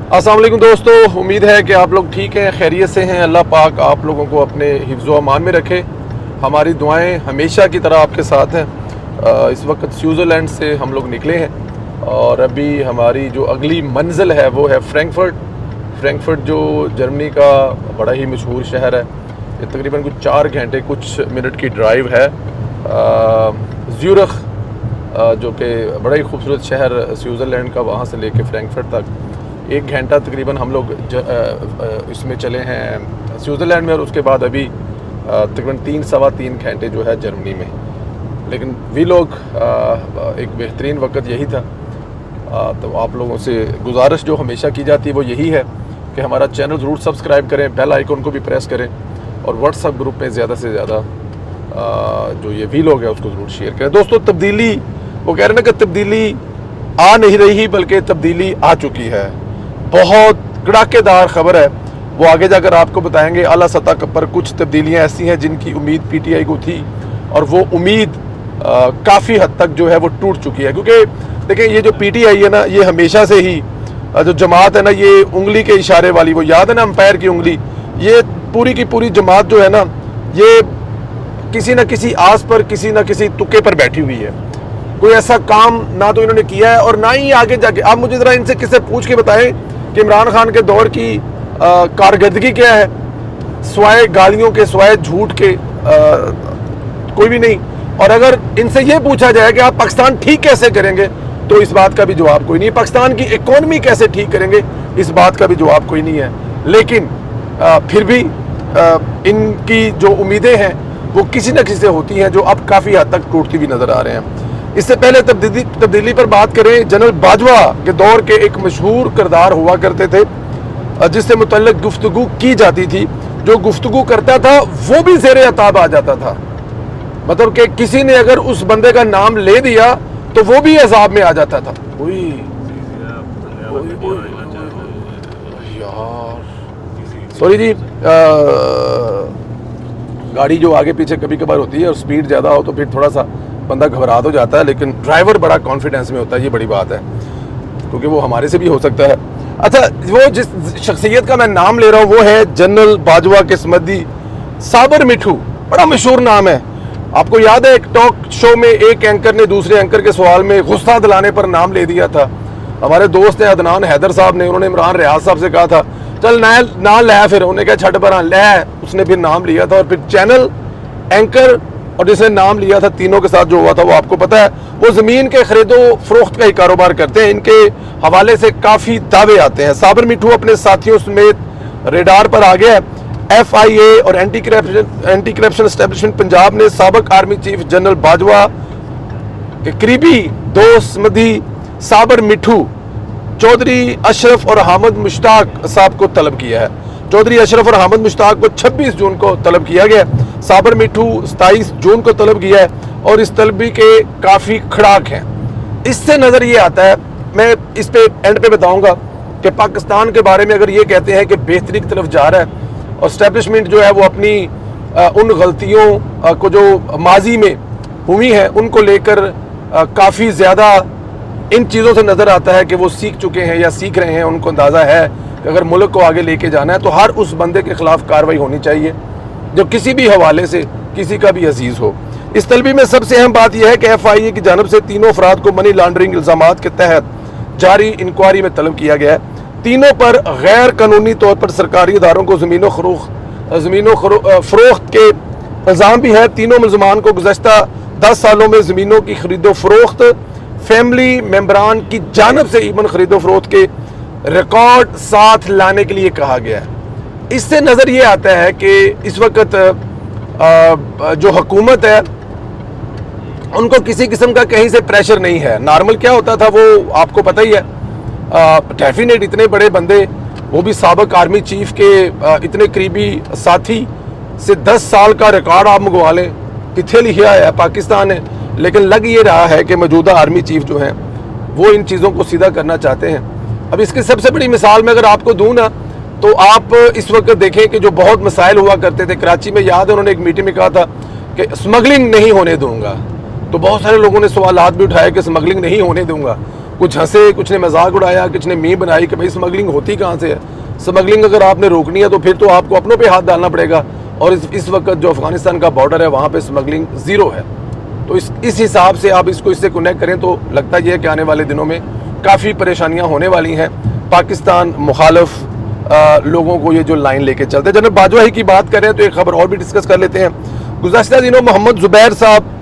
अस्सलाम वालेकुम दोस्तों, उम्मीद है कि आप लोग ठीक हैं, खैरियत से हैं। अल्लाह पाक आप लोगों को अपने हिफ्ज़ व अमान में रखे। हमारी दुआएं हमेशा की तरह आपके साथ हैं। इस वक्त स्विट्ज़रलैंड से हम लोग निकले हैं और अभी हमारी जो अगली मंजिल है वो है फ्रैंकफर्ट जो जर्मनी का बड़ा ही मशहूर शहर है। ये तकरीबन कुछ 4 घंटे कुछ मिनट की ड्राइव है। ज़्यूरिख जो कि बड़ा ही खूबसूरत शहर स्विट्ज़रलैंड का, वहाँ से लेके फ्रैंकफर्ट तक 1 घंटा तकरीबन हम लोग इसमें चले हैं स्विट्ज़रलैंड में, और उसके बाद अभी तकरीबन 3-3.25 घंटे जो है जर्मनी में। लेकिन वी लोग एक बेहतरीन वक्त यही था। तो आप लोगों से गुजारिश जो हमेशा की जाती है वो यही है कि हमारा चैनल ज़रूर सब्सक्राइब करें, बेल आइकन को भी प्रेस करें, और व्हाट्सएप ग्रुप में ज़्यादा से ज़्यादा जो ये वी लोग है उसको ज़रूर शेयर करें। दोस्तों, तब्दीली, वो कह रहे हैं ना कि तब्दीली आ नहीं रही बल्कि तब्दीली आ चुकी है। बहुत कड़ाकेदार खबर है, वो आगे जाकर आपको बताएंगे। आला सतह पर कुछ तब्दीलियां ऐसी हैं जिनकी उम्मीद पीटीआई को थी, और वो उम्मीद काफ़ी हद तक जो है वो टूट चुकी है। क्योंकि देखिए, ये जो पीटीआई है ना, ये हमेशा से ही जो जमात है ना, ये उंगली के इशारे वाली, वो याद है ना अंपायर की उंगली, ये पूरी की पूरी जमात जो है ना, ये किसी न किसी आस पर, किसी न किसी तुक्के पर बैठी हुई है। कोई ऐसा काम ना तो इन्होंने किया है और ना ही आगे जाके। आप मुझे ज़रा इनसे किससे पूछ के बताएं कि इमरान खान के दौर की कारकर्दगी क्या है, स्वाय गालियों के, स्वाय झूठ के, कोई भी नहीं। और अगर इनसे ये पूछा जाए कि आप पाकिस्तान ठीक कैसे करेंगे, तो इस बात का भी जवाब कोई नहीं। पाकिस्तान की इकोनॉमी कैसे ठीक करेंगे, इस बात का भी जवाब कोई नहीं है। लेकिन फिर भी इनकी जो उम्मीदें हैं वो किसी न किसी से होती हैं, जो अब काफ़ी हद तक टूटती हुई नज़र आ रहे हैं। इससे पहले तब्दीली पर बात करें, जनरल बाजवा के दौर के एक मशहूर किरदार हुआ करते थे जिससे मुतल्लिक गुफ्तगू की जाती थी। जो गुफ्तगू करता था वो भी ज़ेरे अताब आ जाता था। मतलब कि किसी ने अगर उस बंदे का नाम ले दिया तो वो भी अजाब में आ जाता था। यार सॉरी जी, गाड़ी जो आगे पीछे कभी कभार होती है और स्पीड ज़्यादा हो तो फिर थोड़ा सा बंदा घबरा तो जाता है, लेकिन ड्राइवर बड़ा कॉन्फिडेंस में होता है, ये बड़ी बात है, क्योंकि वो हमारे से भी हो सकता है। अच्छा, वो जिस शख्सियत का मैं नाम ले रहा हूँ वो है जनरल बाजवा के समधी साबर मिठू। बड़ा मशहूर नाम है। आपको याद है, एक टॉक शो में एक एंकर ने दूसरे एंकर के सवाल में गुस्सा दिलाने पर नाम ले दिया था। हमारे दोस्त हैं अदनान हैदर साहब ने, उन्होंने इमरान रियाज साहब से कहा था चल ना ले, फिर उन्होंने कहा छठ पर ले, उसने फिर नाम लिया था। और फिर चैनल एंकर और जिसने नाम लिया था, तीनों के साथ जो हुआ था वो आपको पता है। वो ज़मीन के खरीदो फरोख्त का ही कारोबार करते हैं। इनके हवाले से काफ़ी दावे आते हैं। साबर मिठू अपने साथियों समेत रेडार पर आ गया है। FIA और एंटी करप्शन एस्टेब्लिशमेंट पंजाब ने साबिक आर्मी चीफ जनरल बाजवा के करीबी दोस्त समधी साबर मिठू चौधरी अशरफ और हामिद मुश्ताक साहब को तलब किया है। चौधरी अशरफ और हामिद मुश्ताक को 26 जून को तलब किया गया। साबर मिठू 27 जून को तलब किया है, और इस तलबी के काफ़ी खड़ाक हैं। इससे नज़र ये आता है, मैं इस पे एंड पे बताऊंगा कि पाकिस्तान के बारे में अगर ये कहते हैं कि बेहतरी की तरफ जा रहा है, और इस्टेब्लिशमेंट जो है वो अपनी उन गलतियों को जो माजी में हुई हैं उनको लेकर काफ़ी ज़्यादा इन चीज़ों से नज़र आता है कि वो सीख चुके हैं या सीख रहे हैं। उनको अंदाज़ा है कि अगर मुल्क को आगे लेके जाना है तो हर उस बंदे के ख़िलाफ़ कार्रवाई होनी चाहिए जो किसी भी हवाले से किसी का भी अजीज़ हो। इस तलबी में सबसे अहम बात यह है कि FIA की जानब से तीनों अफराद को मनी लॉन्ड्रिंग इल्ज़ामात के तहत जारी इंक्वायरी में तलब किया गया है। तीनों पर गैर कानूनी तौर पर सरकारी इदारों को ज़मीनों फ़रोख्त के इल्ज़ाम भी है। तीनों मुलज़मान को गुज़श्ता 10 सालों में ज़मीनों की खरीदो फरोख्त, फैमिली मेम्बरान की जानब से ईवन खरीदो फरोख्त के रिकॉर्ड साथ लाने के लिए कहा गया है। इससे नज़र ये आता है कि इस वक्त जो हुकूमत है उनको किसी किस्म का कहीं से प्रेशर नहीं है। नॉर्मल क्या होता था वो आपको पता ही है। डेफिनेट इतने बड़े बंदे, वो भी साबिक आर्मी चीफ के इतने करीबी साथी से 10 साल का रिकॉर्ड आप मंगवा लें, किथे लिखा है पाकिस्तान है। लेकिन लग ये रहा है कि मौजूदा आर्मी चीफ जो हैं वो इन चीज़ों को सीधा करना चाहते हैं। अब इसकी सबसे बड़ी मिसाल मैं अगर आपको दूँ ना, तो आप इस वक्त देखें कि जो बहुत मसाइल हुआ करते थे कराची में, याद है उन्होंने एक मीटिंग में कहा था कि स्मगलिंग नहीं होने दूंगा, तो बहुत सारे लोगों ने सवालात भी उठाए कि स्मगलिंग नहीं होने दूंगा। کچھ ہنسے, کچھ نے مذاق اڑایا, کچھ نے میم بنائی کہ بھائی اسمگلنگ ہوتی کہاں سے ہے. اسمگلنگ اگر آپ نے روکنی ہے تو پھر تو آپ کو اپنوں پہ ہاتھ ڈالنا پڑے گا, اور اس وقت جو افغانستان کا بارڈر ہے وہاں پہ اسمگلنگ زیرو ہے. تو اس حساب سے آپ اس کو اس سے کنیکٹ کریں تو لگتا یہ ہے کہ آنے والے دنوں میں کافی پریشانیاں ہونے والی ہیں. پاکستان مخالف لوگوں کو یہ جو لائن لے کے چلتے ہیں. جنرل باجوہ کی بات کریں تو ایک خبر اور بھی ڈسکس کر لیتے ہیں. گزشتہ دنوں محمد زبیر صاحب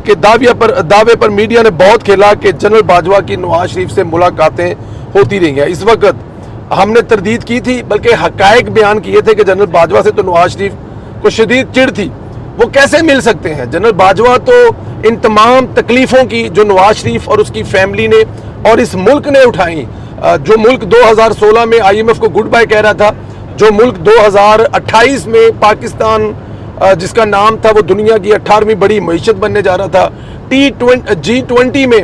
کے دعوے پر میڈیا نے بہت کھیلا کہ جنرل باجوہ کی نواز شریف سے ملاقاتیں ہوتی رہی ہیں. اس وقت ہم نے تردید کی تھی, بلکہ حقائق بیان کیے تھے کہ جنرل باجوہ سے تو نواز شریف کو شدید چڑ تھی, وہ کیسے مل سکتے ہیں. جنرل باجوہ تو ان تمام تکلیفوں کی جو نواز شریف اور اس کی فیملی نے اور اس ملک نے اٹھائیں, جو ملک 2016 میں IMF کو گڈ بائی کہہ رہا تھا, جو ملک 2028 میں پاکستان جس کا نام تھا وہ دنیا کی 18ویں بڑی معیشت بننے جا رہا تھا, G20 میں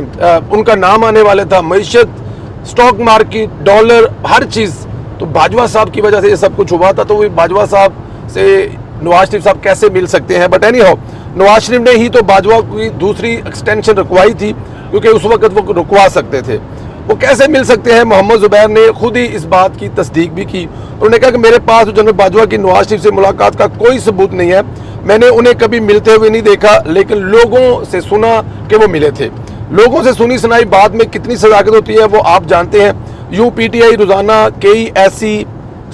ان کا نام آنے والا تھا, معیشت, سٹاک مارکیٹ, ڈالر, ہر چیز. تو باجوہ صاحب کی وجہ سے یہ سب کچھ ہوا تھا. تو وہ باجوہ صاحب سے نواز شریف صاحب کیسے مل سکتے ہیں. But any how, Nawaz Sharif نے ہی تو باجوہ کی دوسری ایکسٹینشن رکوائی تھی, کیونکہ اس وقت وہ رکوا سکتے تھے. وہ کیسے مل سکتے ہیں. محمد زبیر نے خود ہی اس بات کی تصدیق بھی کی. انہوں نے کہا کہ میرے پاس جنرل باجوہ کی نواز شریف سے ملاقات کا کوئی ثبوت نہیں ہے, میں نے انہیں کبھی ملتے ہوئے نہیں دیکھا, لیکن لوگوں سے سنا کہ وہ ملے تھے. لوگوں سے سنی سنائی بات میں کتنی صداقت ہوتی ہے وہ آپ جانتے ہیں. یوں PTI روزانہ کئی ایسی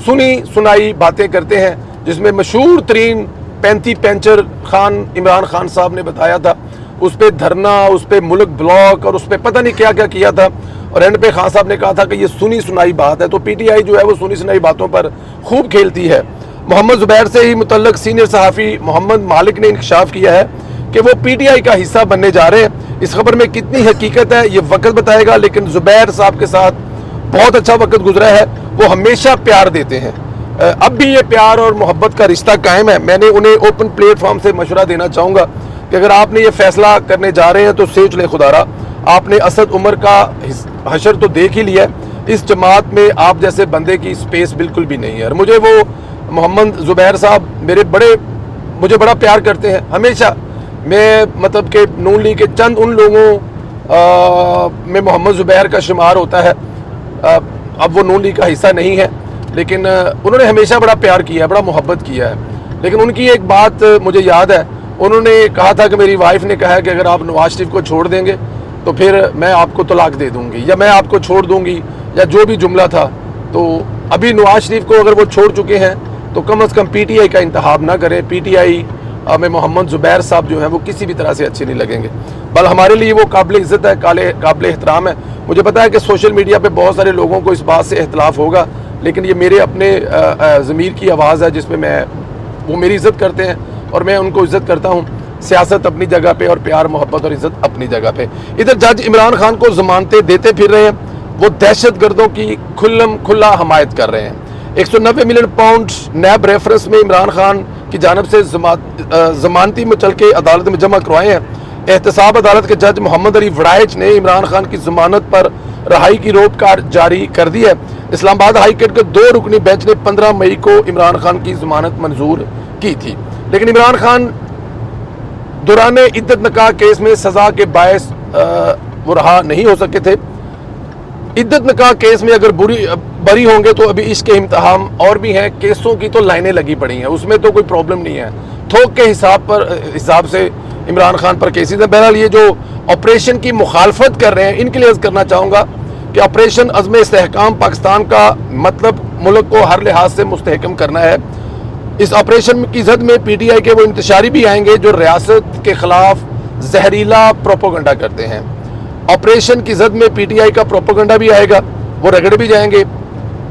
سنی سنائی باتیں کرتے ہیں جس میں مشہور ترین 35 پینچر عمران خان صاحب نے بتایا تھا, اس پہ دھرنا, اس پہ ملک بلاک اور اس پہ پتہ نہیں کیا کیا تھا, اور اینڈ پہ خان صاحب نے کہا تھا کہ یہ سنی سنائی بات ہے. تو PTI جو ہے وہ سنی سنائی باتوں پر خوب کھیلتی ہے. محمد زبیر سے ہی متعلق سینئر صحافی محمد مالک نے انکشاف کیا ہے کہ وہ PTI کا حصہ بننے جا رہے ہیں. اس خبر میں کتنی حقیقت ہے یہ وقت بتائے گا, لیکن زبیر صاحب کے ساتھ بہت اچھا وقت گزرا ہے. وہ ہمیشہ پیار دیتے ہیں, اب بھی یہ پیار اور محبت کا رشتہ قائم ہے. میں نے انہیں اوپن پلیٹ فارم سے مشورہ دینا چاہوں گا کہ اگر آپ نے یہ فیصلہ کرنے جا رہے ہیں تو سوچ لیں خدا را, آپ نے اسد عمر کا حشر تو دیکھ ہی لیا ہے. اس جماعت میں آپ جیسے بندے کی سپیس بالکل بھی نہیں ہے. اور مجھے وہ محمد زبیر صاحب مجھے بڑا پیار کرتے ہیں ہمیشہ. میں مطلب کہ نون لیگ کے چند ان لوگوں میں محمد زبیر کا شمار ہوتا ہے. اب وہ نون لیگ کا حصہ نہیں ہے, لیکن انہوں نے ہمیشہ بڑا پیار کیا ہے, بڑا محبت کیا ہے. لیکن ان کی ایک بات مجھے یاد ہے, انہوں نے کہا تھا کہ میری وائف نے کہا ہے کہ اگر آپ نواز شریف کو چھوڑ دیں گے تو پھر میں آپ کو طلاق دے دوں گی, یا میں آپ کو چھوڑ دوں گی, یا جو بھی جملہ تھا. تو ابھی نواز شریف کو اگر وہ چھوڑ چکے ہیں تو کم از کم PTI کا انتخاب نہ کریں. PTI میں محمد زبیر صاحب جو ہیں وہ کسی بھی طرح سے اچھے نہیں لگیں گے, بل ہمارے لیے وہ قابل عزت ہے, قابل احترام ہے. مجھے پتا ہے کہ سوشل میڈیا پہ بہت سارے لوگوں کو اس بات سے اختلاف ہوگا, لیکن یہ میرے اپنے ضمیر کی آواز ہے جس میں وہ میری عزت کرتے ہیں اور میں ان کو عزت کرتا ہوں. سیاست اپنی جگہ پہ اور پیار محبت اور عزت اپنی جگہ پہ. ادھر جج عمران خان کو ضمانتیں دیتے پھر رہے ہیں, وہ دہشت گردوں کی کھلا حمایت کر رہے ہیں. 190 ملین پاؤنڈ نیب ریفرنس میں عمران خان کی جانب سے ضمانتی مچلکے عدالت میں جمع کروائے ہیں. احتساب عدالت کے جج محمد علی وڑائچ نے عمران خان کی ضمانت پر رہائی کی روک کار جاری کر دی ہے. اسلام آباد ہائی کورٹ کے 2 رکنی بینچ نے 15 مئی کو عمران خان کی ضمانت منظور کی تھی, لیکن عمران خان دوران عدت نکاح کیس میں سزا کے باعث وہ رہا نہیں ہو سکے تھے. عدت نکاح کیس میں اگر بری ہوں گے تو ابھی اس کے امتحان اور بھی ہیں. کیسوں کی تو لائنیں لگی پڑی ہیں, اس میں تو کوئی پرابلم نہیں ہے. تھوک کے حساب سے عمران خان پر کیسز ہیں. بہرحال یہ جو آپریشن کی مخالفت کر رہے ہیں ان کے لیے عرض کرنا چاہوں گا کہ آپریشن عزم استحکام پاکستان کا مطلب ملک کو ہر لحاظ سے مستحکم کرنا ہے. اس آپریشن کی زد میں PTI کے وہ انتشاری بھی آئیں گے جو ریاست کے خلاف زہریلا پروپیگنڈا کرتے ہیں. آپریشن کی زد میں PTI کا پروپیگنڈا بھی آئے گا, وہ رگڑ بھی جائیں گے.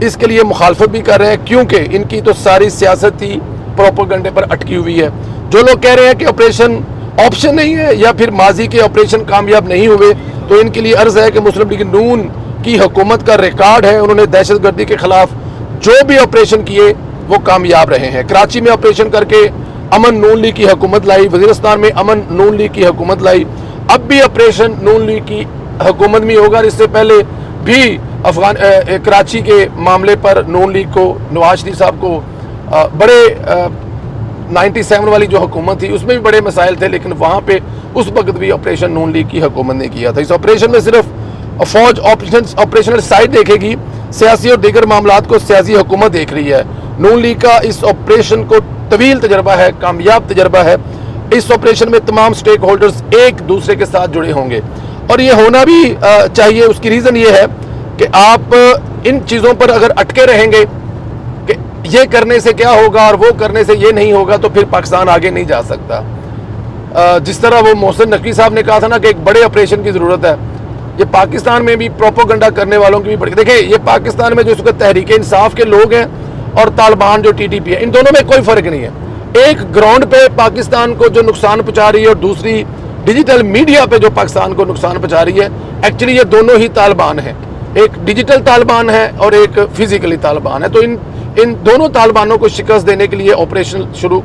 اس کے لیے مخالفت بھی کر رہے ہیں کیونکہ ان کی تو ساری سیاست ہی پروپیگنڈے پر اٹکی ہوئی ہے. جو لوگ کہہ رہے ہیں کہ آپریشن آپشن نہیں ہے یا پھر ماضی کے آپریشن کامیاب نہیں ہوئے, تو ان کے لیے عرض ہے کہ مسلم لیگ نون کی حکومت کا ریکارڈ ہے, انہوں نے دہشت گردی کے خلاف جو بھی آپریشن کیے وہ کامیاب رہے ہیں. کراچی میں آپریشن کر کے امن نون لیگ کی حکومت لائی, وزیرستان میں امن نون لیگ کی حکومت لائی, اب بھی آپریشن نون لیگ کی حکومت میں ہوگا. اس سے پہلے بھی کراچی کے معاملے پر نون لیگ کو, نواز شریف صاحب کو بڑے 97 والی جو حکومت تھی اس میں بھی بڑے مسائل تھے, لیکن وہاں پہ اس وقت بھی آپریشن نون لیگ کی حکومت نے کیا تھا. اس آپریشن میں صرف फौज ऑपरेशनल साइड देखेगी, सियासी और दीगर मामलात को सियासी हुकूमत देख रही है। नून लीग का इस ऑपरेशन को तवील तजर्बा है, कामयाब तजर्बा है। इस ऑपरेशन में तमाम स्टेक होल्डर्स एक दूसरे के साथ जुड़े होंगे और ये होना भी चाहिए। उसकी रीज़न ये है कि आप इन चीज़ों पर अगर अटके रहेंगे कि ये करने से क्या होगा और वो करने से ये नहीं होगा, तो फिर पाकिस्तान आगे नहीं जा सकता। जिस तरह वो मोहसिन नकवी साहब ने कहा था ना कि एक बड़े ऑपरेशन की ज़रूरत है, ये पाकिस्तान में भी प्रोपोगंडा करने वालों की भी बड़ी, देखिए ये पाकिस्तान में जो इसको तहरीक इंसाफ के लोग हैं और तालिबान जो टीटीपी है, इन दोनों में कोई फ़र्क नहीं है। एक ग्राउंड पे पाकिस्तान को जो नुकसान पहुंचा रही है और दूसरी डिजिटल मीडिया पे जो पाकिस्तान को नुकसान पहुंचा रही है, एक्चुअली ये दोनों ही तालिबान हैं। एक डिजिटल तालिबान है और एक फिजिकली तालिबान है। तो इन दोनों तालिबानों को शिकस्त देने के लिए ऑपरेशन शुरू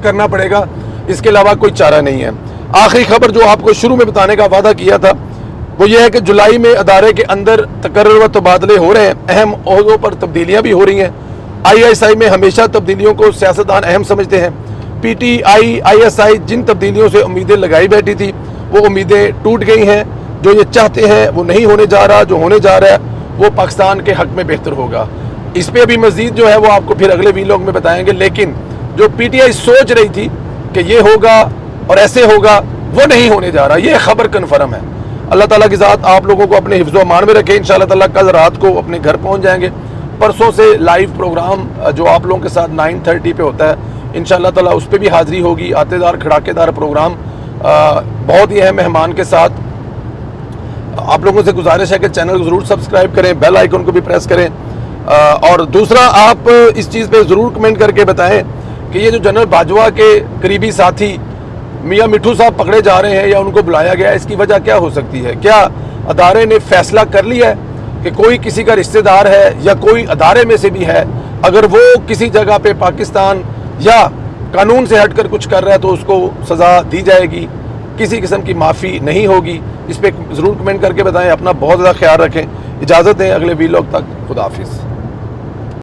करना पड़ेगा, इसके अलावा कोई चारा नहीं है। आखिरी खबर जो आपको शुरू में बताने का वादा किया था वो ये है कि जुलाई में अदारे के अंदर तकर्रुर व तबादले हो रहे हैं, अहम ओहदों पर तब्दीलियाँ भी हो रही हैं। ISI में हमेशा तब्दीलियों को सियासतदान अहम समझते हैं। PTI ISI जिन तब्दीलियों से उम्मीदें लगाई बैठी थी वो उम्मीदें टूट गई हैं। जो ये चाहते हैं वो नहीं होने जा रहा, जो होने जा रहा है वो पाकिस्तान के हक में बेहतर होगा। इस पर अभी मज़ीद जो है वो आपको फिर अगले वीलॉग में बताएंगे, लेकिन जो PTI सोच रही थी कि ये होगा और ऐसे होगा, वो नहीं होने जा रहा। ये खबर कन्फर्म है। अल्लाह ताला की ज़ात आप लोगों को अपने हिफ्ज़ व अमान में रखे। इंशाअल्लाह ताला कल रात को अपने घर पहुंच जाएंगे। परसों से लाइव प्रोग्राम जो आप लोगों के साथ 9:30 पे होता है, इंशाअल्लाह ताला उस पर भी हाज़िरी होगी। आतेदार खड़ाकेदार प्रोग्राम, बहुत ही अहम मेहमान के साथ। आप लोगों से गुजारिश है कि चैनल को ज़रूर सब्सक्राइब करें, बेल आइकन को भी प्रेस करें। और दूसरा, आप इस चीज़ पे ज़रूर कमेंट करके बताएं कि ये जो जनरल बाजवा के करीबी साथी मियाँ मिठू साहब पकड़े जा रहे हैं या उनको बुलाया गया है, इसकी वजह क्या हो सकती है? क्या अदारे ने फैसला कर लिया है कि कोई किसी का रिश्तेदार है या कोई अदारे में से भी है, अगर वो किसी जगह पे पाकिस्तान या कानून से हटकर कुछ कर रहा है तो उसको सज़ा दी जाएगी, किसी किस्म की माफ़ी नहीं होगी? इस पर ज़रूर कमेंट करके बताएं। अपना बहुत ज़्यादा ख्याल रखें। इजाज़त दें, अगले वीलॉग तक खुदा हाफिज़।